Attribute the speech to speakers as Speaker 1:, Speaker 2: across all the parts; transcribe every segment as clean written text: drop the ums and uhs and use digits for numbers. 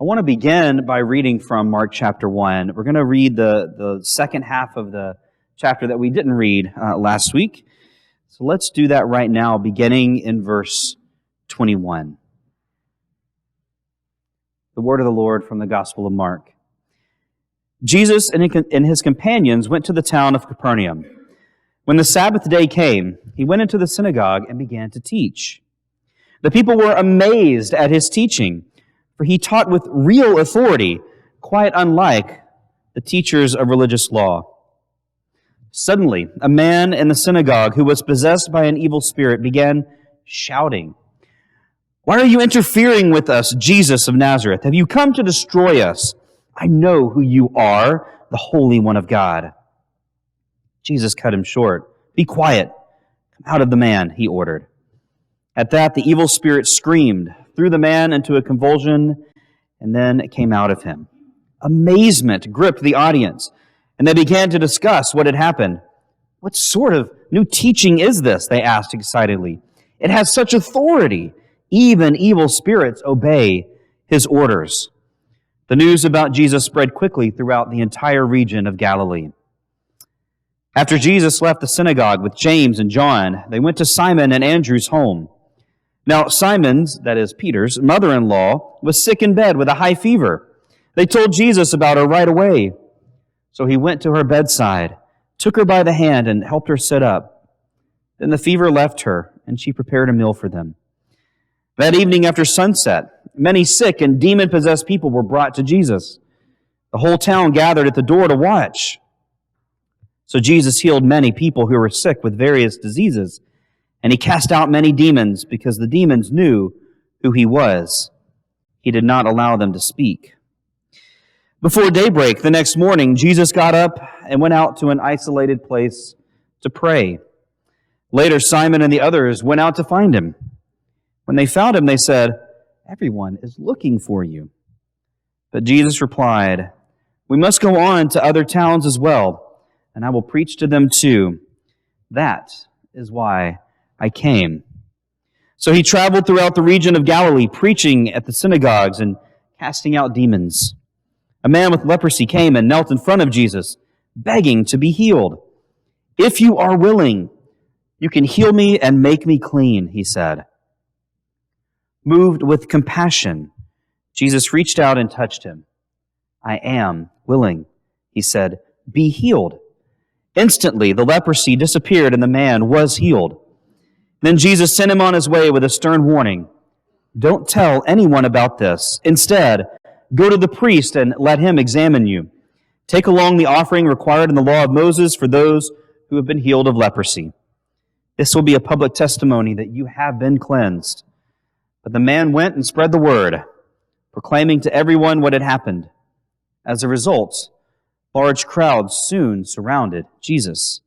Speaker 1: I want to begin by reading from Mark chapter 1. We're going to read the second half of the chapter that we didn't read last week. So let's do that right now, beginning in verse 21. The word of the Lord from the Gospel of Mark. Jesus and his companions went to the town of Capernaum. When the Sabbath day came, he went into the synagogue and began to teach. The people were amazed at his teaching, for he taught with real authority, quite unlike the teachers of religious law. Suddenly, a man in the synagogue who was possessed by an evil spirit began shouting, "Why are you interfering with us, Jesus of Nazareth? Have you come to destroy us? I know who you are, the Holy One of God." Jesus cut him short. "Be quiet. Come out of the man," he ordered. At that, the evil spirit screamed, threw the man into a convulsion, and then it came out of him. Amazement gripped the audience, and they began to discuss what had happened. "What sort of new teaching is this?" they asked excitedly. "It has such authority. Even evil spirits obey his orders." The news about Jesus spread quickly throughout the entire region of Galilee. After Jesus left the synagogue with James and John, they went to Simon and Andrew's home. Now Simon's, that is Peter's, mother-in-law was sick in bed with a high fever. They told Jesus about her right away. So he went to her bedside, took her by the hand, and helped her sit up. Then the fever left her, and she prepared a meal for them. That evening after sunset, many sick and demon-possessed people were brought to Jesus. The whole town gathered at the door to watch. So Jesus healed many people who were sick with various diseases, and he cast out many demons because the demons knew who he was. He did not allow them to speak. Before daybreak the next morning, Jesus got up and went out to an isolated place to pray. Later, Simon and the others went out to find him. When they found him, they said, "Everyone is looking for you." But Jesus replied, "We must go on to other towns as well, and I will preach to them too. That is why I came." So he traveled throughout the region of Galilee, preaching at the synagogues and casting out demons. A man with leprosy came and knelt in front of Jesus, begging to be healed. "If you are willing, you can heal me and make me clean," he said. Moved with compassion, Jesus reached out and touched him. "I am willing," he said. "Be healed." Instantly, the leprosy disappeared and the man was healed. Then Jesus sent him on his way with a stern warning. "Don't tell anyone about this. Instead, go to the priest and let him examine you. Take along the offering required in the law of Moses for those who have been healed of leprosy. This will be a public testimony that you have been cleansed." But the man went and spread the word, proclaiming to everyone what had happened. As a result, large crowds soon surrounded Jesus,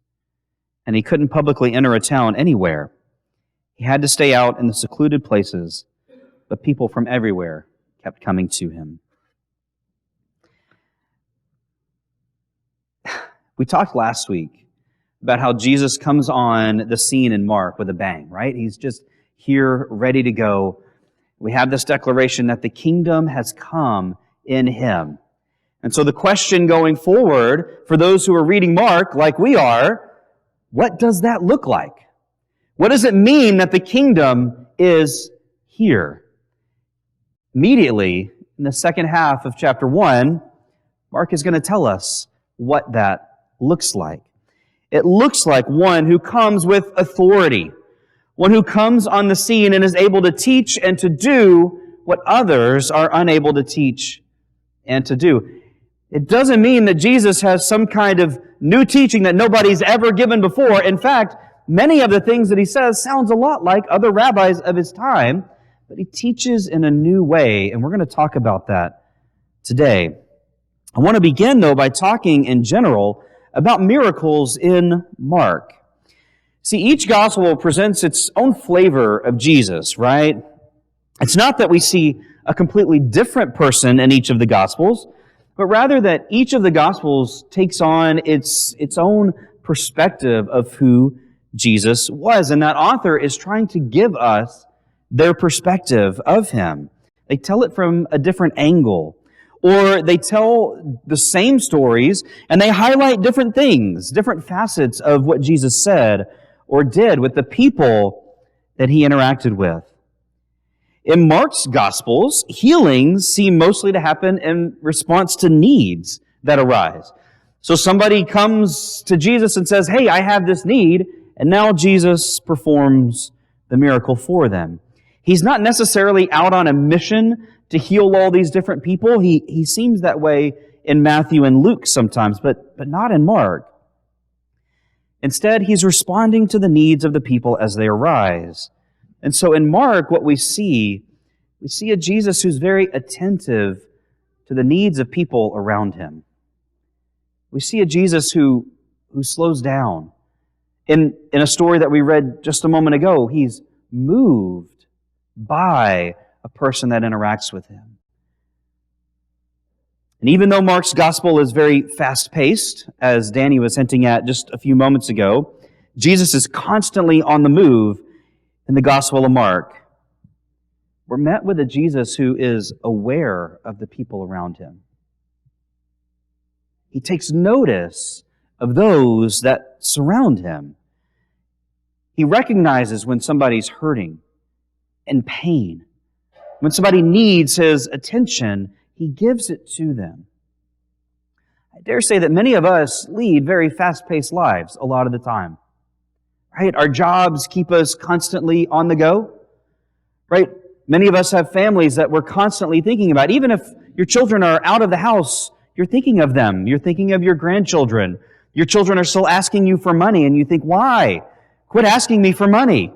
Speaker 1: and he couldn't publicly enter a town anywhere. He had to stay out in the secluded places, but people from everywhere kept coming to him. We talked last week about how Jesus comes on the scene in Mark with a bang, right? He's just here, ready to go. We have this declaration that the kingdom has come in him. And so the question going forward for those who are reading Mark, like we are, what does that look like? What does it mean that the kingdom is here? Immediately, in the second half of chapter 1, Mark is going to tell us what that looks like. It looks like one who comes with authority, one who comes on the scene and is able to teach and to do what others are unable to teach and to do. It doesn't mean that Jesus has some kind of new teaching that nobody's ever given before. In fact, many of the things that he says sounds a lot like other rabbis of his time, but he teaches in a new way, and we're going to talk about that today. I want to begin, though, by talking in general about miracles in Mark. See, each gospel presents its own flavor of Jesus, right? It's not that we see a completely different person in each of the gospels, but rather that each of the gospels takes on its own perspective of who Jesus was. And that author is trying to give us their perspective of him. They tell it from a different angle. Or they tell the same stories and they highlight different things, different facets of what Jesus said or did with the people that he interacted with. In Mark's Gospels, healings seem mostly to happen in response to needs that arise. So somebody comes to Jesus and says, hey, I have this need, and now Jesus performs the miracle for them. He's not necessarily out on a mission to heal all these different people. He seems that way in Matthew and Luke sometimes, but not in Mark. Instead, he's responding to the needs of the people as they arise. And so in Mark, what we see a Jesus who's very attentive to the needs of people around him. We see a Jesus who slows down. In a story that we read just a moment ago, he's moved by a person that interacts with him. And even though Mark's gospel is very fast-paced, as Danny was hinting at just a few moments ago, Jesus is constantly on the move in the Gospel of Mark. We're met with a Jesus who is aware of the people around him. He takes notice of those that surround him. He recognizes when somebody's hurting, in pain. When somebody needs his attention, he gives it to them. I dare say that many of us lead very fast-paced lives a lot of the time. Right? Our jobs keep us constantly on the go. Right? Many of us have families that we're constantly thinking about. Even if your children are out of the house, you're thinking of them. You're thinking of your grandchildren. Your children are still asking you for money, and you think, why? Quit asking me for money.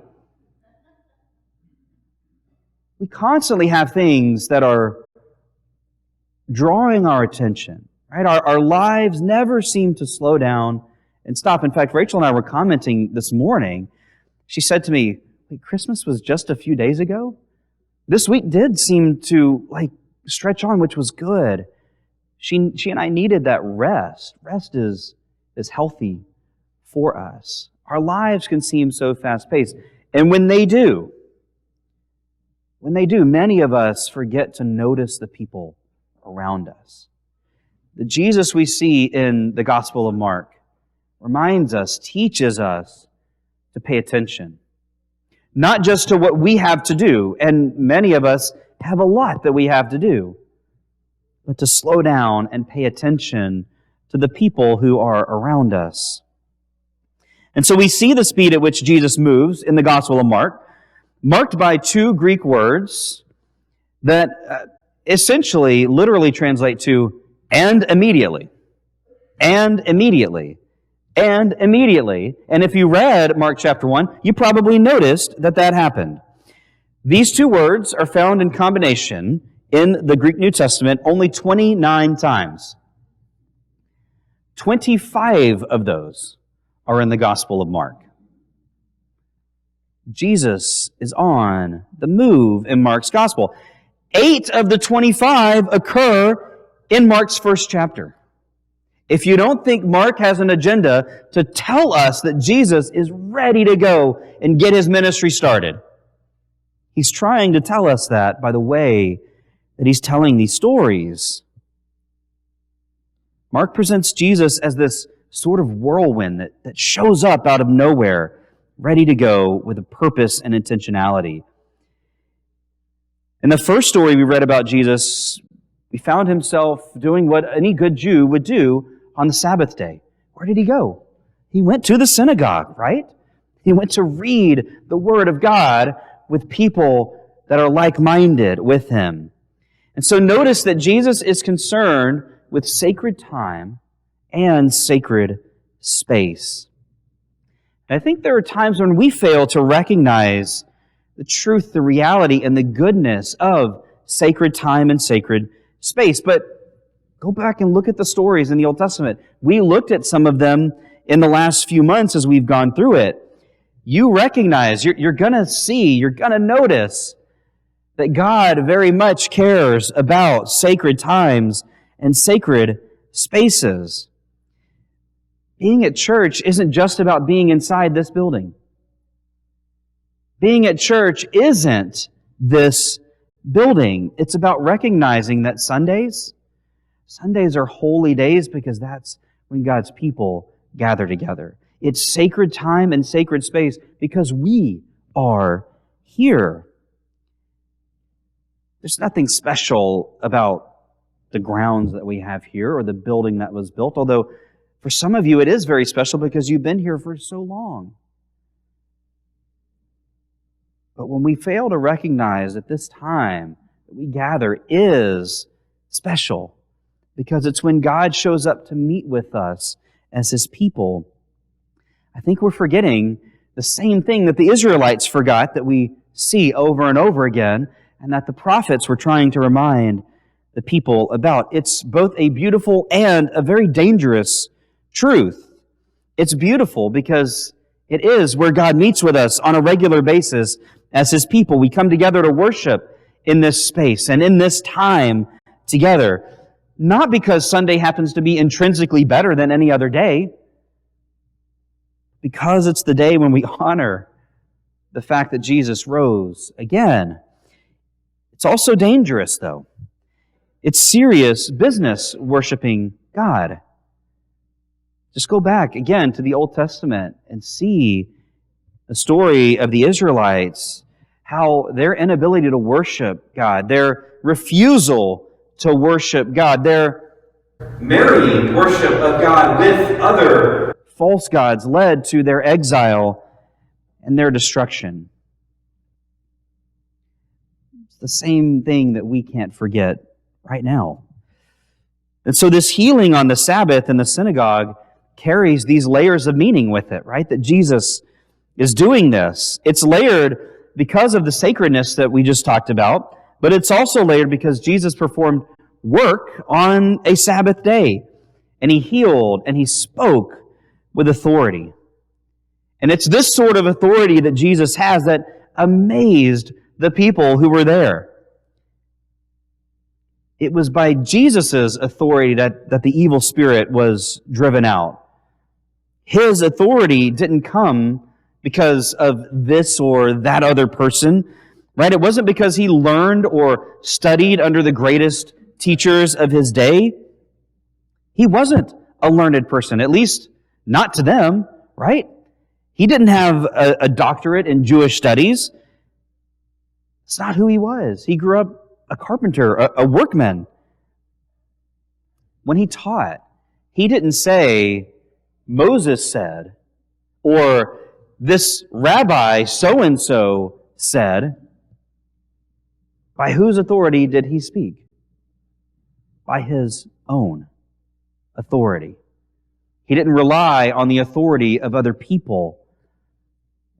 Speaker 1: We constantly have things that are drawing our attention. Right? Our lives never seem to slow down and stop. In fact, Rachel and I were commenting this morning. She said to me, wait, Christmas was just a few days ago? This week did seem to stretch on, which was good. She and I needed that rest. Rest is healthy for us. Our lives can seem so fast-paced. And when they do, many of us forget to notice the people around us. The Jesus we see in the Gospel of Mark reminds us, teaches us to pay attention. Not just to what we have to do, and many of us have a lot that we have to do, but to slow down and pay attention to the people who are around us. And so we see the speed at which Jesus moves in the Gospel of Mark, marked by two Greek words that essentially literally translate to and immediately. And immediately. And immediately. And if you read Mark chapter 1, you probably noticed that happened. These two words are found in combination in the Greek New Testament only 29 times. 25 of those are in the Gospel of Mark. Jesus is on the move in Mark's Gospel. 8 of the 25 occur in Mark's first chapter. If you don't think Mark has an agenda to tell us that Jesus is ready to go and get his ministry started, he's trying to tell us that by the way that he's telling these stories. Mark presents Jesus as this sort of whirlwind that shows up out of nowhere, ready to go with a purpose and intentionality. In the first story we read about Jesus, we found himself doing what any good Jew would do on the Sabbath day. Where did he go? He went to the synagogue, right? He went to read the Word of God with people that are like-minded with him. And so notice that Jesus is concerned with sacred time and sacred space. And I think there are times when we fail to recognize the truth, the reality, and the goodness of sacred time and sacred space. But go back and look at the stories in the Old Testament. We looked at some of them in the last few months as we've gone through it. You recognize, you're going to see, you're going to notice that God very much cares about sacred times and sacred spaces. Being at church isn't just about being inside this building. Being at church isn't this building. It's about recognizing that Sundays are holy days because that's when God's people gather together. It's sacred time and sacred space because we are here. There's nothing special about the grounds that we have here or the building that was built, although for some of you it is very special because you've been here for so long. But when we fail to recognize that this time that we gather is special, because it's when God shows up to meet with us as His people, I think we're forgetting the same thing that the Israelites forgot that we see over and over again, and that the prophets were trying to remind the people about. It's both a beautiful and a very dangerous truth. It's beautiful because it is where God meets with us on a regular basis as His people. We come together to worship in this space and in this time together. Not because Sunday happens to be intrinsically better than any other day, because it's the day when we honor the fact that Jesus rose again. It's also dangerous, though. It's serious business worshiping God. Just go back again to the Old Testament and see the story of the Israelites, how their inability to worship God, their refusal to worship God, their marrying worship of God with other false gods led to their exile and their destruction. It's the same thing that we can't forget right now. And so this healing on the Sabbath in the synagogue carries these layers of meaning with it, right? That Jesus is doing this. It's layered because of the sacredness that we just talked about, but it's also layered because Jesus performed work on a Sabbath day, and He healed and He spoke with authority. And it's this sort of authority that Jesus has that amazed the people who were there. It was by Jesus' authority that the evil spirit was driven out. His authority didn't come because of this or that other person, right? It wasn't because He learned or studied under the greatest teachers of His day. He wasn't a learned person, at least not to them, right? He didn't have a doctorate in Jewish studies. It's not who He was. He grew up a carpenter, a workman. When He taught, He didn't say, Moses said, or this rabbi so-and-so said. By whose authority did He speak? By His own authority. He didn't rely on the authority of other people.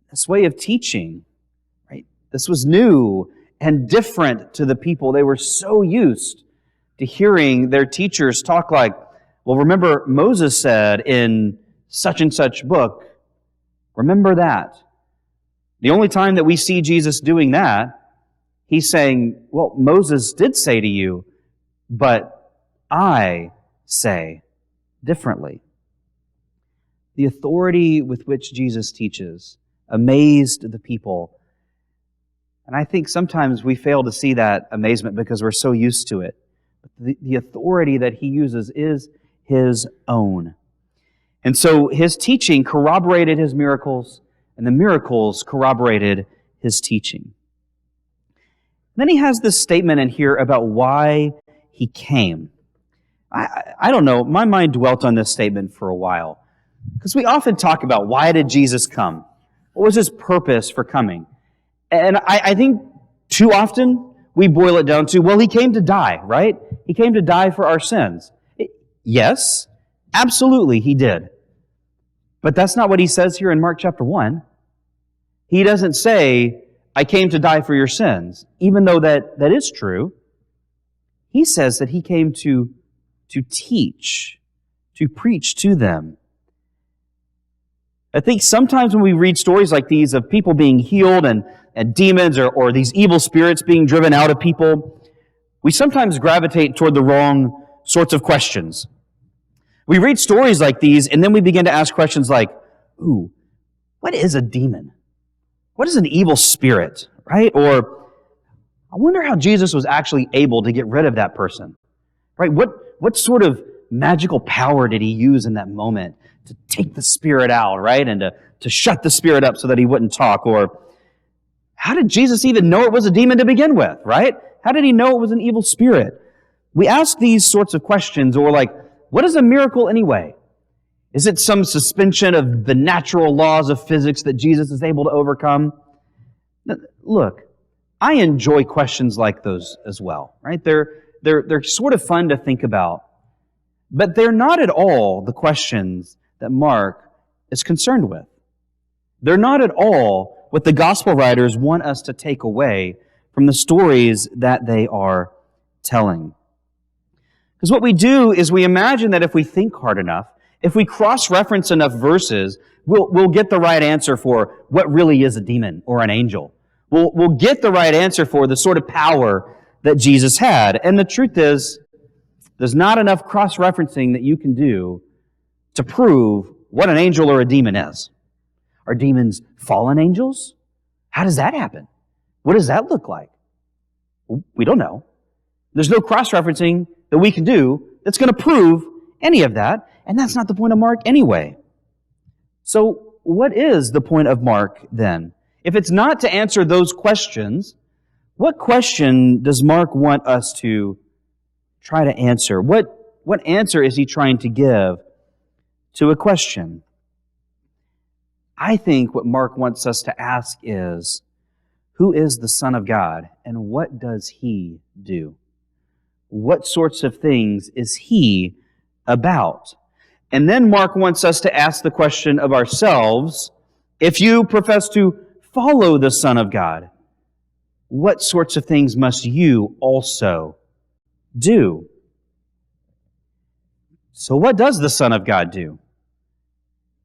Speaker 1: This way of teaching, right? This was new and different to the people. They were so used to hearing their teachers talk like, well, remember Moses said in such and such book, remember that. The only time that we see Jesus doing that, He's saying, well, Moses did say to you, but I say differently. The authority with which Jesus teaches amazed the people. And I think sometimes we fail to see that amazement because we're so used to it. But the authority that He uses is His own. And so His teaching corroborated His miracles, and the miracles corroborated His teaching. Then He has this statement in here about why He came. I don't know, my mind dwelt on this statement for a while. Because we often talk about, why did Jesus come? What was His purpose for coming? And I think too often we boil it down to, well, He came to die, right? He came to die for our sins. Yes, absolutely He did. But that's not what He says here in Mark chapter 1. He doesn't say, I came to die for your sins, even though that is true. He says that He came to teach, to preach to them. I think sometimes when we read stories like these of people being healed and demons or these evil spirits being driven out of people, we sometimes gravitate toward the wrong sorts of questions. We read stories like these and then we begin to ask questions like, ooh, what is a demon? What is an evil spirit, right? Or I wonder how Jesus was actually able to get rid of that person. Right? What sort of magical power did he use in that moment to take the spirit out, right? And to shut the spirit up so that he wouldn't talk? Or how did Jesus even know it was a demon to begin with, right? How did he know it was an evil spirit? We ask these sorts of questions, or like, what is a miracle anyway? Is it some suspension of the natural laws of physics that Jesus is able to overcome? Look, I enjoy questions like those as well, right? They're sort of fun to think about, but they're not at all the questions that Mark is concerned with. They're not at all what the gospel writers want us to take away from the stories that they are telling. Because what we do is we imagine that if we think hard enough, if we cross-reference enough verses, we'll get the right answer for what really is a demon or an angel. We'll get the right answer for the sort of power that Jesus had. And the truth is, there's not enough cross-referencing that you can do to prove what an angel or a demon is. Are demons fallen angels? How does that happen? What does that look like? We don't know. There's no cross-referencing that we can do that's going to prove any of that, and that's not the point of Mark anyway. So what is the point of Mark then? If it's not to answer those questions, what question does Mark want us to try to answer? What answer is he trying to give to a question? I think what Mark wants us to ask is, who is the Son of God, and what does He do? What sorts of things is He about? And then Mark wants us to ask the question of ourselves, if you profess to follow the Son of God, what sorts of things must you also do? So what does the Son of God do?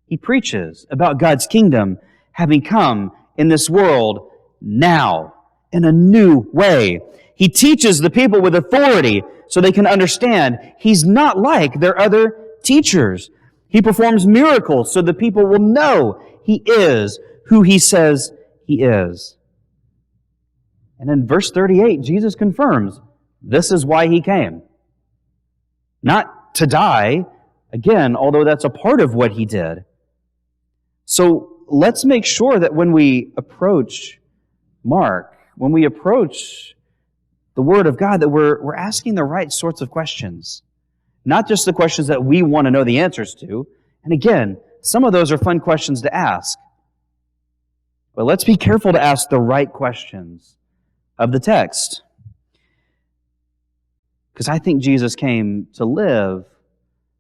Speaker 1: He preaches about God's kingdom having come in this world now, in a new way. He teaches the people with authority so they can understand He's not like their other teachers. He performs miracles so the people will know He is who He says He is. And in verse 38, Jesus confirms this is why He came. Not to die, again, although that's a part of what He did. So let's make sure that when we approach Mark, when we approach the Word of God, that we're asking the right sorts of questions. Not just the questions that we want to know the answers to. And again, some of those are fun questions to ask. But let's be careful to ask the right questions of the text. Because I think Jesus came to live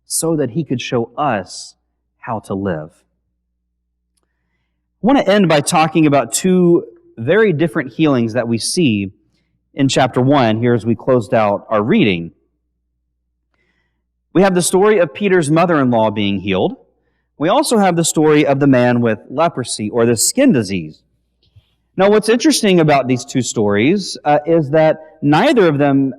Speaker 1: so that He could show us how to live. I want to end by talking about two very different healings that we see in chapter 1 here as we closed out our reading. We have the story of Peter's mother-in-law being healed. We also have the story of the man with leprosy or the skin disease. Now, what's interesting about these two stories is that neither of them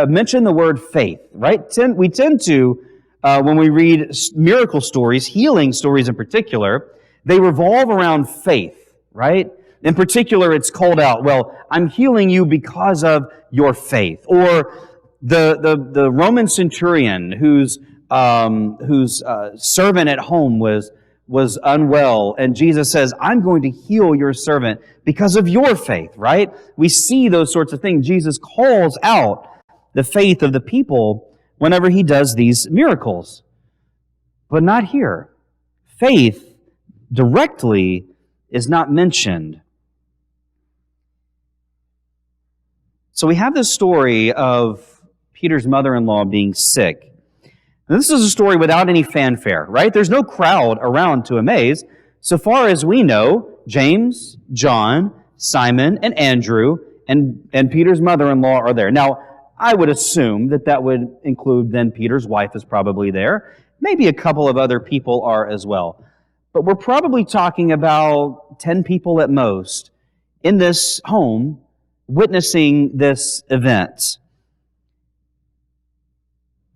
Speaker 1: mention the word faith, right? We tend to, when we read miracle stories, healing stories in particular, they revolve around faith, right? In particular, it's called out, well, I'm healing you because of your faith. Or the Roman centurion whose servant at home was unwell, and Jesus says, I'm going to heal your servant because of your faith, right? We see those sorts of things. Jesus calls out the faith of the people whenever He does these miracles. But not here. Faith directly is not mentioned. So we have this story of Peter's mother-in-law being sick. And this is a story without any fanfare, right? There's no crowd around to amaze. So far as we know, James, John, Simon, and Andrew, and Peter's mother-in-law are there. Now, I would assume that would include then Peter's wife is probably there. Maybe a couple of other people are as well. But we're probably talking about 10 people at most in this home witnessing this event.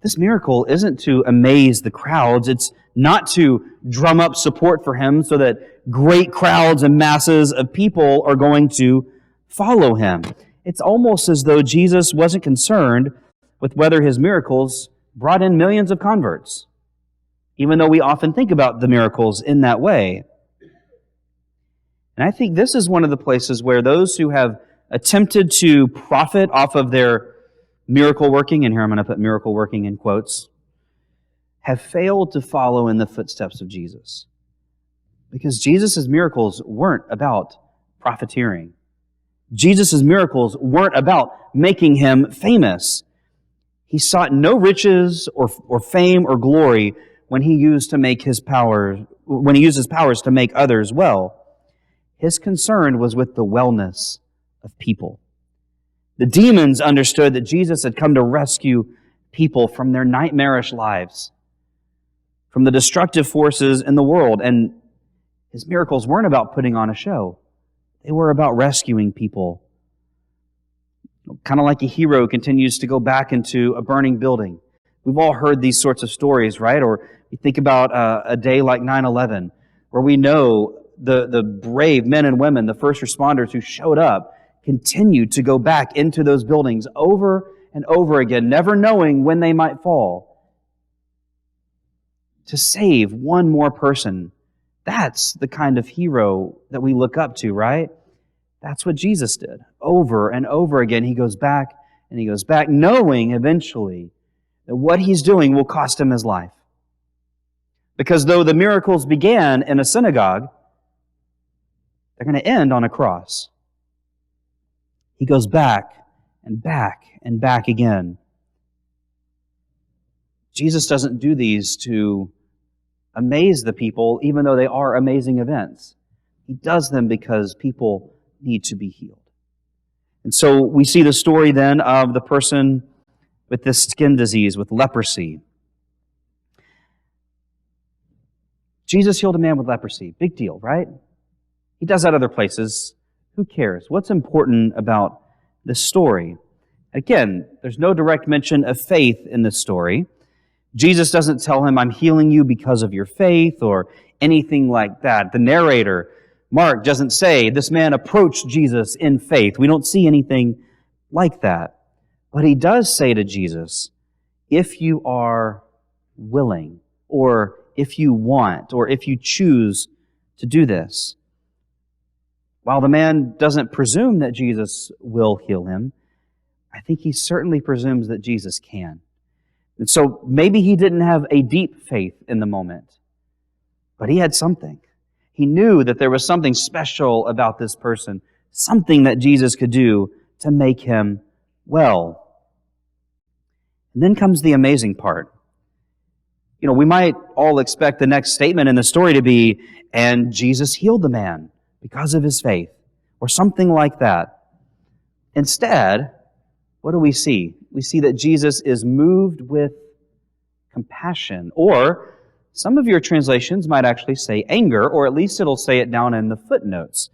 Speaker 1: This miracle isn't to amaze the crowds. It's not to drum up support for Him so that great crowds and masses of people are going to follow Him. It's almost as though Jesus wasn't concerned with whether his miracles brought in millions of converts, even though we often think about the miracles in that way. And I think this is one of the places where those who have attempted to profit off of their miracle working, and here I'm going to put miracle working in quotes, have failed to follow in the footsteps of Jesus. Because Jesus' miracles weren't about profiteering. Jesus' miracles weren't about making him famous. He sought no riches or fame or glory when he used his powers to make others well. His concern was with the wellness of people. The demons understood that Jesus had come to rescue people from their nightmarish lives, from the destructive forces in the world, and his miracles weren't about putting on a show. They were about rescuing people. Kind of like a hero continues to go back into a burning building. We've all heard these sorts of stories, right? Or you think about a day like 9/11, where we know the brave men and women, the first responders who showed up, continued to go back into those buildings over and over again, never knowing when they might fall, to save one more person. That's the kind of hero that we look up to, right? That's what Jesus did. Over and over again, he goes back and he goes back, knowing eventually that what he's doing will cost him his life. Because though the miracles began in a synagogue, they're going to end on a cross. He goes back and back and back again. Jesus doesn't do these to amaze the people, even though they are amazing events. He does them because people need to be healed. And so we see the story then of the person with this skin disease, with leprosy. Jesus healed a man with leprosy. Big deal, right? He does that other places. Who cares? What's important about this story? Again, there's no direct mention of faith in this story. Jesus doesn't tell him, I'm healing you because of your faith or anything like that. The narrator, Mark, doesn't say this man approached Jesus in faith. We don't see anything like that. But he does say to Jesus, if you are willing, or if you want, or if you choose to do this. While the man doesn't presume that Jesus will heal him, I think he certainly presumes that Jesus can. And so maybe he didn't have a deep faith in the moment, but he had something. He knew that there was something special about this person, something that Jesus could do to make him well. And then comes the amazing part. You know, we might all expect the next statement in the story to be, and Jesus healed the man because of his faith, or something like that. Instead, what do we see? We see that Jesus is moved with compassion, or some of your translations might actually say anger, or at least it'll say it down in the footnotes.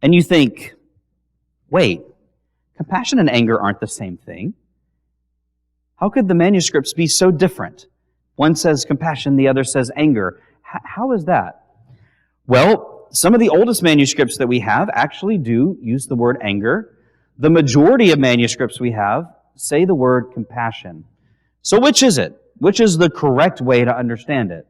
Speaker 1: And you think, wait, compassion and anger aren't the same thing. How could the manuscripts be so different? One says compassion, the other says anger. How is that? Well, some of the oldest manuscripts that we have actually do use the word anger. The majority of manuscripts we have say the word compassion. So which is it? Which is the correct way to understand it?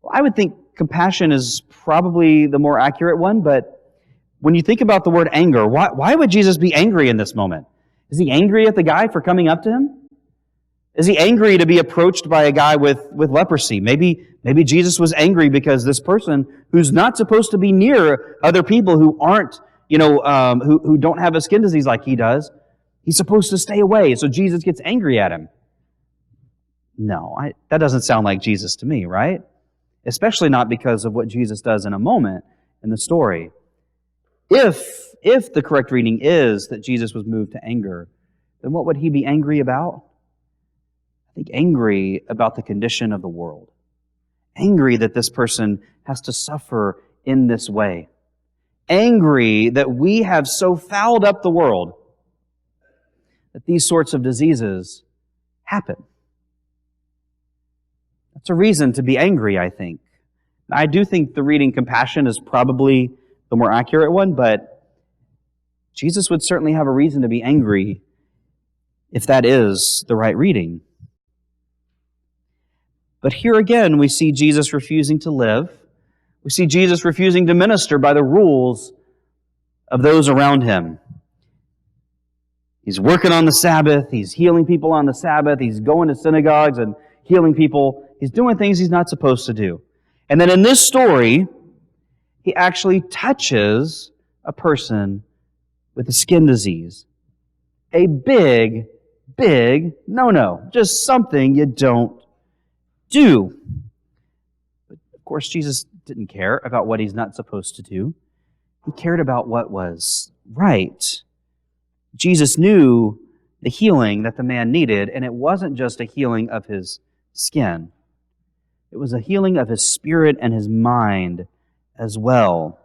Speaker 1: Well, I would think compassion is probably the more accurate one, but when you think about the word anger, why would Jesus be angry in this moment? Is he angry at the guy for coming up to him? Is he angry to be approached by a guy with leprosy? Maybe Jesus was angry because this person who's not supposed to be near other people who aren't, who don't have a skin disease like he does, he's supposed to stay away. So Jesus gets angry at him. No, that doesn't sound like Jesus to me, right? Especially not because of what Jesus does in a moment in the story. If the correct reading is that Jesus was moved to anger, then what would he be angry about? I think angry about the condition of the world. Angry that this person has to suffer in this way. Angry that we have so fouled up the world that these sorts of diseases happen. That's a reason to be angry, I think. I do think the reading compassion is probably the more accurate one, but Jesus would certainly have a reason to be angry if that is the right reading. But here again, we see Jesus refusing to live. We see Jesus refusing to minister by the rules of those around him. He's working on the Sabbath. He's healing people on the Sabbath. He's going to synagogues and healing people. He's doing things he's not supposed to do. And then in this story, he actually touches a person with a skin disease. A big, big no-no. Just something you don't do. But of course, Jesus didn't care about what he's not supposed to do. He cared about what was right. Jesus knew the healing that the man needed, and it wasn't just a healing of his skin. It was a healing of his spirit and his mind as well.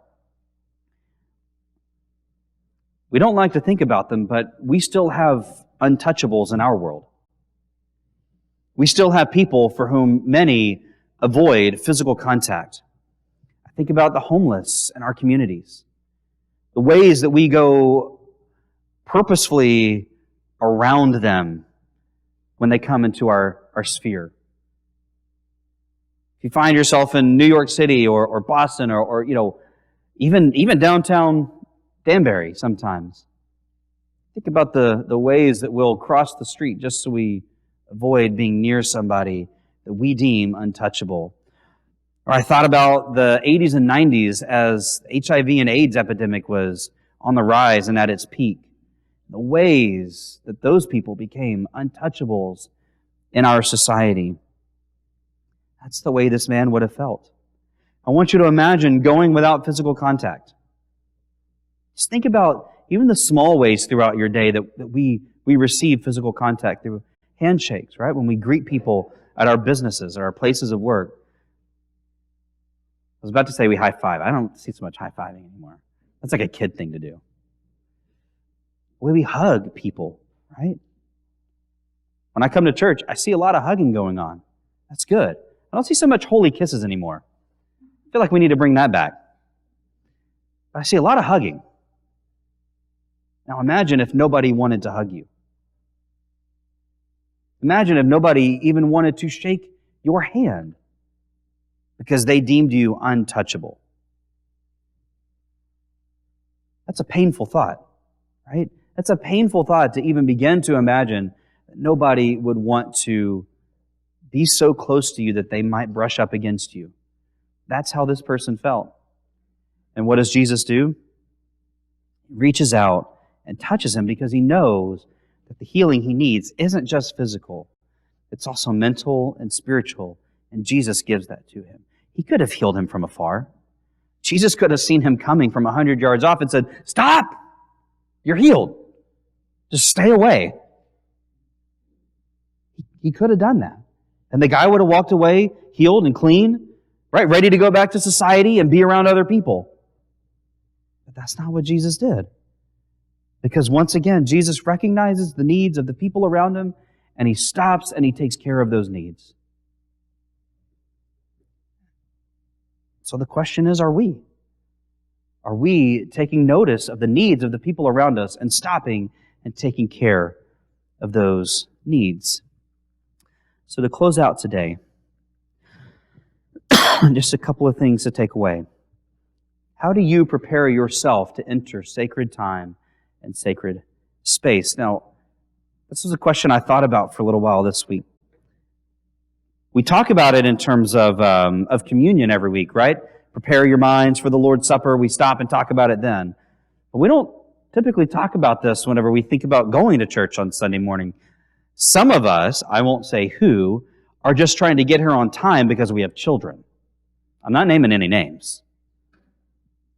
Speaker 1: We don't like to think about them, but we still have untouchables in our world. We still have people for whom many avoid physical contact. I think about the homeless in our communities. The ways that we go purposefully around them when they come into our sphere. If you find yourself in New York City or Boston or even downtown Danbury sometimes, think about the ways that we'll cross the street just so we avoid being near somebody that we deem untouchable. Or I thought about the 80s and 90s as HIV and AIDS epidemic was on the rise and at its peak. The ways that those people became untouchables in our society. That's the way this man would have felt. I want you to imagine going without physical contact. Just think about even the small ways throughout your day that we receive physical contact through handshakes, right? When we greet people at our businesses or our places of work. I was about to say we high five. I don't see so much high fiving anymore. That's like a kid thing to do. The way we hug people, right? When I come to church, I see a lot of hugging going on. That's good. I don't see so much holy kisses anymore. I feel like we need to bring that back. But I see a lot of hugging. Now imagine if nobody wanted to hug you. Imagine if nobody even wanted to shake your hand because they deemed you untouchable. That's a painful thought, right? That's a painful thought to even begin to imagine that nobody would want to be so close to you that they might brush up against you. That's how this person felt. And what does Jesus do? He reaches out and touches him because he knows that the healing he needs isn't just physical. It's also mental and spiritual, and Jesus gives that to him. He could have healed him from afar. Jesus could have seen him coming from 100 yards off and said, "Stop! You're healed. Just stay away." He could have done that. And the guy would have walked away healed and clean, right? Ready to go back to society and be around other people. But that's not what Jesus did. Because once again, Jesus recognizes the needs of the people around him, and he stops and he takes care of those needs. So the question is, are we? Are we taking notice of the needs of the people around us and stopping and taking care of those needs? So to close out today, just a couple of things to take away. How do you prepare yourself to enter sacred time and sacred space? Now, this was a question I thought about for a little while this week. We talk about it in terms of communion every week, right? Prepare your minds for the Lord's Supper. We stop and talk about it then. But we don't typically talk about this whenever we think about going to church on Sunday morning. Some of us, I won't say who, are just trying to get here on time because we have children. I'm not naming any names.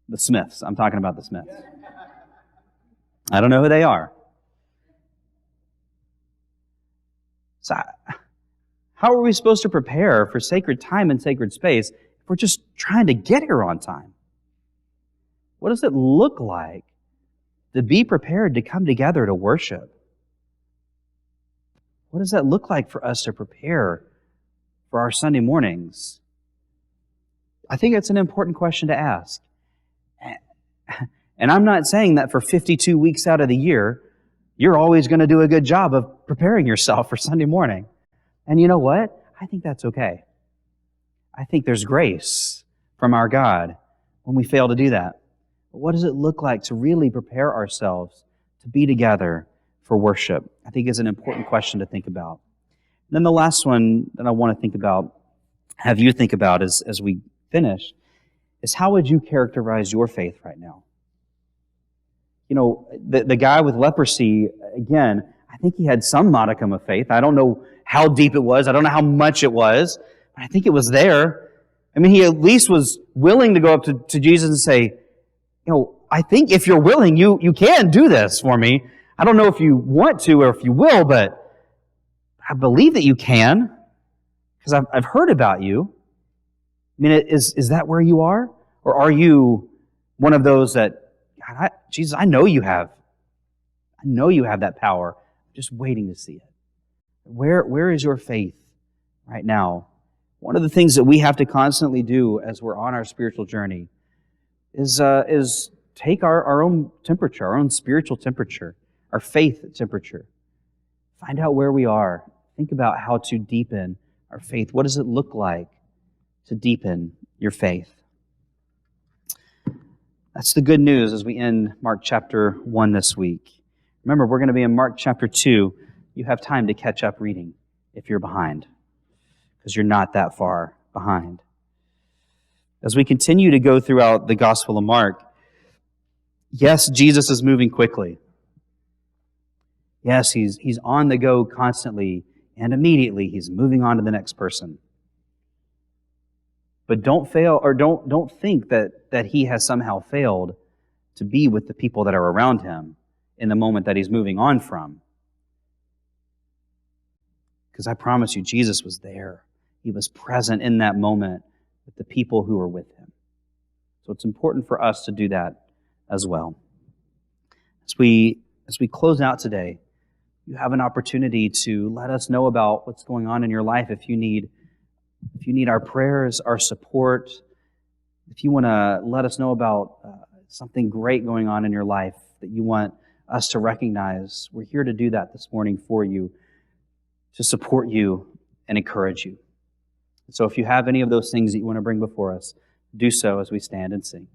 Speaker 1: The Smiths. I'm talking about the Smiths. I don't know who they are. So, how are we supposed to prepare for sacred time and sacred space if we're just trying to get here on time? What does it look like to be prepared to come together to worship? What does that look like for us to prepare for our Sunday mornings? I think it's an important question to ask. And I'm not saying that for 52 weeks out of the year, you're always going to do a good job of preparing yourself for Sunday morning. And you know what? I think that's okay. I think there's grace from our God when we fail to do that. But what does it look like to really prepare ourselves to be together for worship? I think is an important question to think about. And then the last one that I want to think about, have you think about as we finish, is how would you characterize your faith right now? You know, the guy with leprosy, again, I think he had some modicum of faith. I don't know how deep it was. I don't know how much it was. But I think it was there. I mean, he at least was willing to go up to Jesus and say, I think if you're willing, you can do this for me. I don't know if you want to or if you will, but I believe that you can because I've heard about you. I mean, is that where you are? Or are you one of those that, God, Jesus, I know you have that power. I'm just waiting to see it. Where is your faith right now? One of the things that we have to constantly do as we're on our spiritual journey is take our own temperature, our own spiritual temperature, our faith temperature. Find out where we are. Think about how to deepen our faith. What does it look like to deepen your faith? That's the good news as we end Mark chapter 1 this week. Remember, we're going to be in Mark chapter 2. You have time to catch up reading if you're behind, because you're not that far behind. As we continue to go throughout the Gospel of Mark, yes, Jesus is moving quickly. Yes, he's on the go constantly, and immediately he's moving on to the next person. But don't fail, or don't think that he has somehow failed to be with the people that are around him in the moment that he's moving on from. Because I promise you, Jesus was there. He was present in that moment with the people who were with him. So it's important for us to do that as well. As we close out today, you have an opportunity to let us know about what's going on in your life. If you need our prayers, our support, if you want to let us know about something great going on in your life that you want us to recognize, we're here to do that this morning for you, to support you and encourage you. So if you have any of those things that you want to bring before us, do so as we stand and sing.